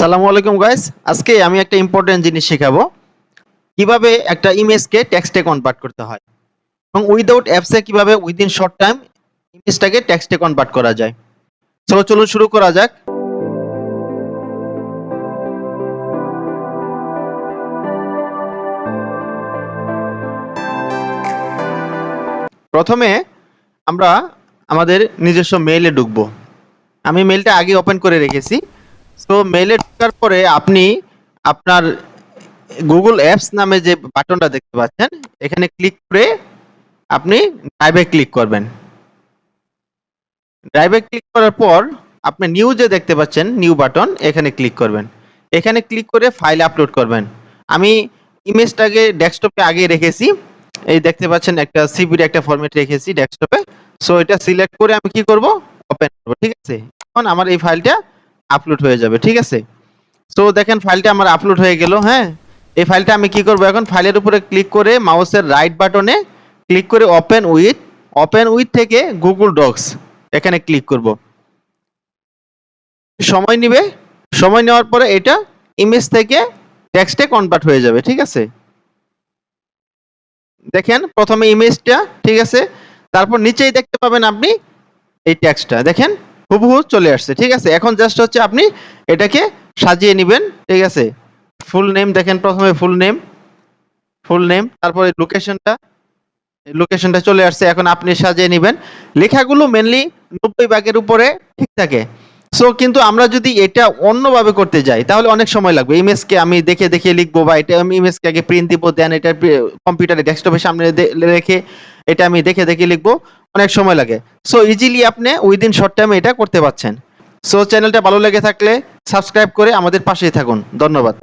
আসসালামু আলাইকুম গাইস। আজকে আমি একটা ইম্পর্টেন্ট জিনিস শেখাবো, কিভাবে একটা ইমেজকে টেক্সটে কনভার্ট করতে হয় এবং উইদাউট অ্যাপসে কিভাবে উইদিন শর্ট টাইম ইমেজটাকে টেক্সটে কনভার্ট করা যায়। সো চলুন শুরু করা যাক। প্রথমে আমরা আমাদের নিজস্ব মেইলে ঢুকবো। আমি মেইলটা আগে ওপেন করে রেখেছি। সো মেইলে ঢোকার পরে আপনি আপনার গুগল অ্যাপস নামে যে বাটনটা দেখতে পাচ্ছেন, এখানে ক্লিক করে আপনি ড্রাইভে ক্লিক করবেন। ড্রাইভে ক্লিক করার পর আপনি নিউ যে দেখতে পাচ্ছেন নিউ বাটন, এখানে ক্লিক করবেন। এখানে ক্লিক করে ফাইল আপলোড করবেন। আমি ইমেজটাকে ডেস্কটপে আগে রেখেছি, এই দেখতে পাচ্ছেন একটা সিপির একটা ফরম্যাট রেখেছি ডেস্কটপে। সো এটা সিলেক্ট করে আমি কি করব, ওপেন করব। ঠিক আছে, এখন আমার এই ফাইলটা আপলোড হয়ে যাবে। ঠিক আছে, সো দেখেন ফাইলটা আমার আপলোড হয়ে গেল। হ্যাঁ, এই ফাইলটা আমি কি করব, এখন ফাইলের উপরে ক্লিক করে মাউসের রাইট বাটনে ক্লিক করে ওপেন উইথ থেকে গুগল ডক্স এখানে ক্লিক করব। সময় নেবে, সময় নেওয়ার পরে এটা ইমেজ থেকে টেক্সটে কনভার্ট হয়ে যাবে। ঠিক আছে, দেখেন প্রথমে ইমেজটা, ঠিক আছে, তারপর নিচেই দেখতে পাবেন আপনি এই টেক্সটটা, দেখেন হুবহু চলে আসছে। ঠিক আছে, এখন জাস্ট হচ্ছে আপনি এটাকে সাজিয়ে নেবেন। ঠিক আছে, ফুল নেম দেখেন, প্রথমে ফুল নেম, তারপরে লোকেশনটা চলে আসছে। এখন আপনি সাজিয়ে নেবেন। লেখাগুলো মেনলি 90 ভাগের উপরে ঠিক থাকে। সো কিন্তু আমরা যদি এটা অন্যভাবে করতে যাই তাহলে অনেক সময় লাগবে। ইমেজকে আমি দেখে দেখে লিখবো, বা এটা আমি ইমেজকে আগে প্রিন্ট দিব, দেন এটা কম্পিউটারে ডেস্কটপের সামনে রেখে এটা আমি দেখে দেখে লিখবো, অনেক সময় লাগে। সো ইজিলি আপনি উইদিন শর্ট টাইমে এটা করতে পারছেন। সো চ্যানেলটা ভালো লেগে থাকলে সাবস্ক্রাইব করে আমাদের পাশেই থাকুন। ধন্যবাদ।